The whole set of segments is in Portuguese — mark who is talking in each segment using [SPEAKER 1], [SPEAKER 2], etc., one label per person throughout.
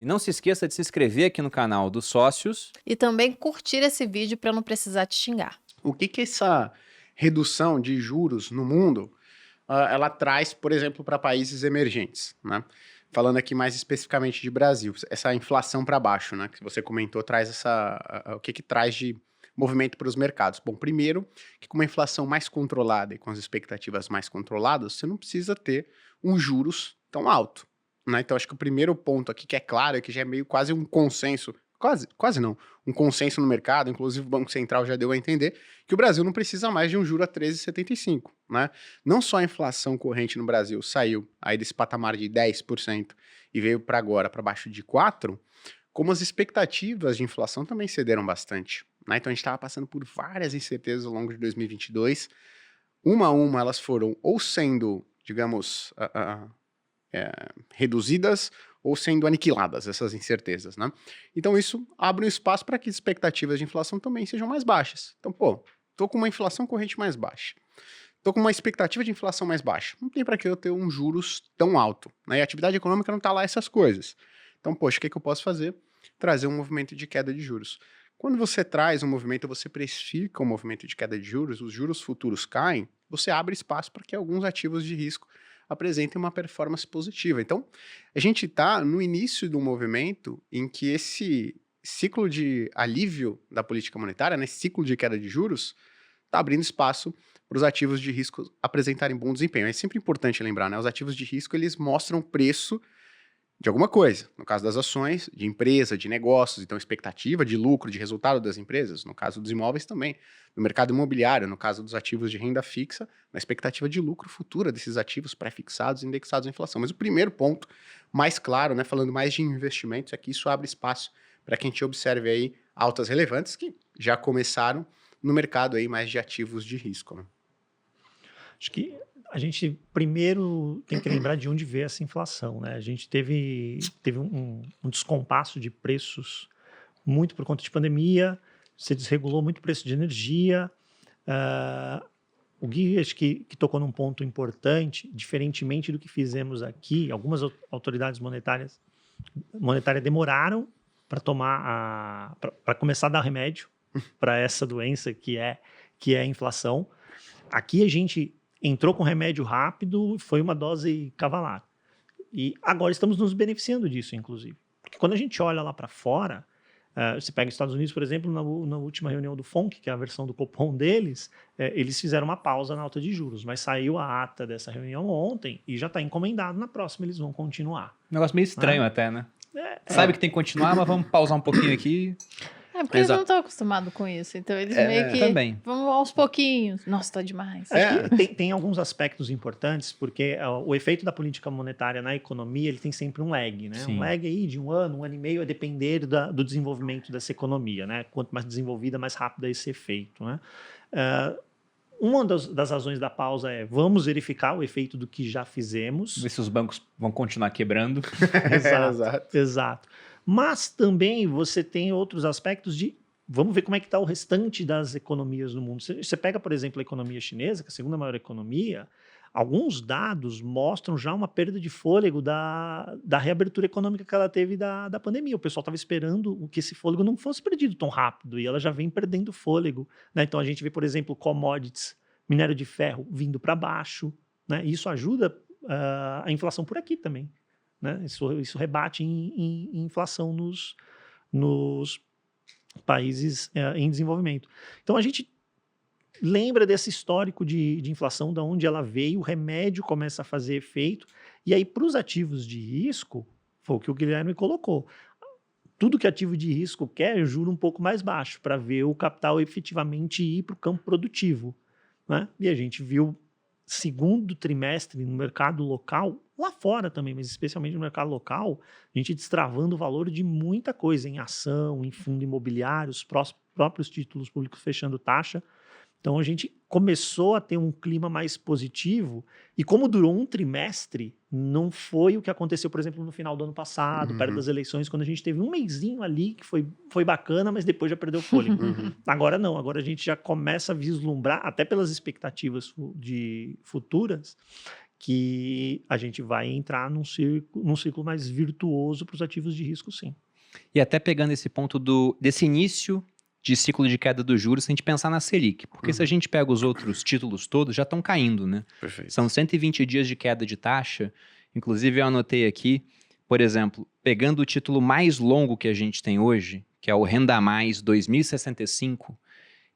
[SPEAKER 1] E não se esqueça de se inscrever aqui no canal dos sócios.
[SPEAKER 2] E também curtir esse vídeo para não precisar te xingar.
[SPEAKER 3] O que essa redução de juros no mundo, ela traz, por exemplo, para países emergentes, né? Falando aqui mais especificamente de Brasil, essa inflação para baixo, né? Que você comentou, traz o que traz de movimento para os mercados? Bom, primeiro, que com uma inflação mais controlada e com as expectativas mais controladas, você não precisa ter um juros tão alto, né? Então, acho que o primeiro ponto aqui que é claro, é que já é meio quase um consenso, quase não, um consenso no mercado, inclusive o Banco Central já deu a entender, que o Brasil não precisa mais de um juro a 13,75, né? Não só a inflação corrente no Brasil saiu aí desse patamar de 10% e veio para agora para baixo de 4%, como as expectativas de inflação também cederam bastante, né? Então a gente estava passando por várias incertezas ao longo de 2022, uma a uma elas foram ou sendo, digamos, reduzidas ou sendo aniquiladas, essas incertezas, né? Então isso abre um espaço para que as expectativas de inflação também sejam mais baixas. Então, tô com uma inflação corrente mais baixa, tô com uma expectativa de inflação mais baixa, não tem para que eu ter um juros tão alto, né? E a atividade econômica não está lá essas coisas. Então, poxa, o que eu posso fazer? Trazer um movimento de queda de juros. Quando você traz um movimento, você precifica um movimento de queda de juros, os juros futuros caem, você abre espaço para que alguns ativos de risco apresentem uma performance positiva. Então, a gente está no início de um movimento em que esse ciclo de alívio da política monetária, né, ciclo de queda de juros, está abrindo espaço para os ativos de risco apresentarem bom desempenho. É sempre importante lembrar, né, os ativos de risco eles mostram preço de alguma coisa, no caso das ações, de empresa, de negócios, então expectativa de lucro, de resultado das empresas, no caso dos imóveis também, no mercado imobiliário, no caso dos ativos de renda fixa, na expectativa de lucro futura desses ativos pré-fixados, indexados à inflação. Mas o primeiro ponto, mais claro, né, falando mais de investimentos, é que isso abre espaço para que a gente observe aí altas relevantes que já começaram no mercado aí mais de ativos de risco, né?
[SPEAKER 4] Acho que a gente primeiro tem que lembrar de onde veio essa inflação, né? A gente teve um descompasso de preços muito por conta de pandemia, se desregulou muito o preço de energia. O Gui acho que tocou num ponto importante, diferentemente do que fizemos aqui, algumas autoridades monetárias demoraram para para começar a dar remédio para essa doença que é a inflação. Aqui a gente entrou com remédio rápido, foi uma dose cavalar. E agora estamos nos beneficiando disso, inclusive. Porque quando a gente olha lá para fora, você pega os Estados Unidos, por exemplo, na última reunião do FONC, que é a versão do Copom deles, eles fizeram uma pausa na alta de juros, mas saiu a ata dessa reunião ontem e já está encomendado, na próxima eles vão continuar.
[SPEAKER 1] Um negócio meio estranho até, né? Sabe que tem que continuar, mas vamos pausar um pouquinho aqui.
[SPEAKER 2] Porque eles não estão acostumados com isso. Então eles meio que
[SPEAKER 1] também.
[SPEAKER 2] vamos aos pouquinhos. Nossa, tá demais.
[SPEAKER 4] Tem alguns aspectos importantes, porque o efeito da política monetária na economia, ele tem sempre um lag, né?
[SPEAKER 1] Sim.
[SPEAKER 4] Um lag aí de um ano e meio, a depender do desenvolvimento dessa economia, né? Quanto mais desenvolvida, mais rápido é esse efeito, né? Uma das razões da pausa é vamos verificar o efeito do que já fizemos.
[SPEAKER 1] Ver se os bancos vão continuar quebrando.
[SPEAKER 4] Exato. Mas também você tem outros aspectos de vamos ver como é que está o restante das economias no mundo. Você pega, por exemplo, a economia chinesa, que é a segunda maior economia, alguns dados mostram já uma perda de fôlego da reabertura econômica que ela teve da pandemia. O pessoal estava esperando que esse fôlego não fosse perdido tão rápido e ela já vem perdendo fôlego, né? Então a gente vê, por exemplo, commodities, minério de ferro vindo para baixo, né? E isso ajuda a inflação por aqui também, né? Isso rebate em inflação nos países em desenvolvimento. Então a gente lembra desse histórico de inflação, da onde ela veio, o remédio começa a fazer efeito, e aí para os ativos de risco, foi o que o Guilherme colocou, tudo que ativo de risco quer é juro um pouco mais baixo, para ver o capital efetivamente ir para o campo produtivo, né? E a gente viu segundo trimestre no mercado local, lá fora também, mas especialmente no mercado local, a gente destravando o valor de muita coisa em ação, em fundo imobiliário, os próprios títulos públicos fechando taxa. Então a gente começou a ter um clima mais positivo e como durou um trimestre, não foi o que aconteceu, por exemplo, no final do ano passado, perto das eleições, quando a gente teve um mesinho ali que foi bacana, mas depois já perdeu o fôlego. Agora não, agora a gente já começa a vislumbrar, até pelas expectativas futuras, que a gente vai entrar num ciclo mais virtuoso para os ativos de risco, sim.
[SPEAKER 1] E até pegando esse ponto desse início de ciclo de queda dos juros, se a gente pensar na Selic. Porque se a gente pega os outros títulos todos, já estão caindo, né?
[SPEAKER 3] Perfeito.
[SPEAKER 1] São 120 dias de queda de taxa. Inclusive, eu anotei aqui, por exemplo, pegando o título mais longo que a gente tem hoje, que é o Renda Mais 2065,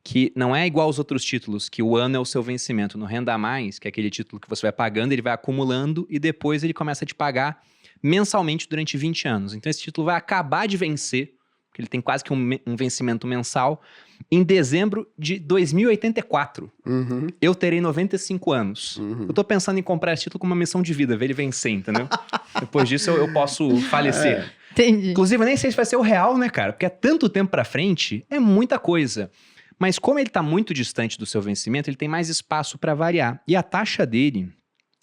[SPEAKER 1] que não é igual aos outros títulos, que o ano é o seu vencimento. No Renda Mais, que é aquele título que você vai pagando, ele vai acumulando e depois ele começa a te pagar mensalmente durante 20 anos. Então esse título vai acabar de vencer, porque ele tem quase que um vencimento mensal, em dezembro de 2084. Eu terei 95 anos. Eu tô pensando em comprar esse título com uma missão de vida, ver ele vencer, entendeu? Depois disso eu posso falecer.
[SPEAKER 2] Entendi.
[SPEAKER 1] Inclusive, eu nem sei se vai ser o real, né, cara? Porque é tanto tempo pra frente, é muita coisa. Mas como ele tá muito distante do seu vencimento, ele tem mais espaço para variar. E a taxa dele,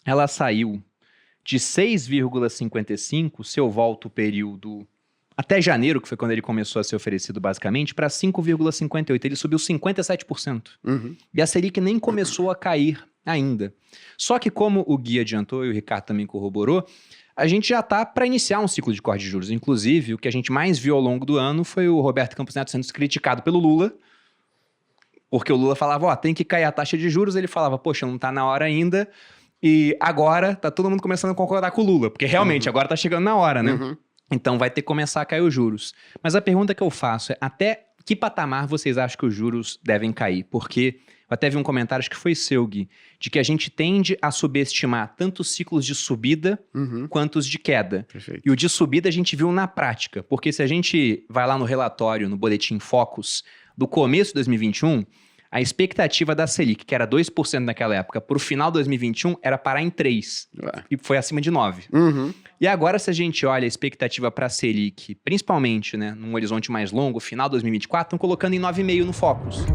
[SPEAKER 1] ela saiu de 6,55, se eu volto o período até janeiro, que foi quando ele começou a ser oferecido basicamente, para 5,58. Ele subiu 57%. E a Selic nem começou a cair ainda. Só que como o Gui adiantou e o Ricardo também corroborou, a gente já está para iniciar um ciclo de corte de juros. Inclusive, o que a gente mais viu ao longo do ano foi o Roberto Campos Neto sendo criticado pelo Lula, porque o Lula falava, ó, tem que cair a taxa de juros, ele falava, poxa, não tá na hora ainda, e agora tá todo mundo começando a concordar com o Lula, porque realmente agora tá chegando na hora, né? Então vai ter que começar a cair os juros. Mas a pergunta que eu faço é, até que patamar vocês acham que os juros devem cair? Porque eu até vi um comentário, acho que foi seu, Gui, de que a gente tende a subestimar tanto os ciclos de subida quanto os de queda.
[SPEAKER 3] Perfeito.
[SPEAKER 1] E o de subida a gente viu na prática, porque se a gente vai lá no relatório, no Boletim Focus, do começo de 2021, a expectativa da Selic, que era 2% naquela época, para o final de 2021, era parar em 3%. E foi acima de 9%. E agora, se a gente olha a expectativa para a Selic, principalmente, né, num horizonte mais longo, final de 2024, estão colocando em 9,5% no Focus.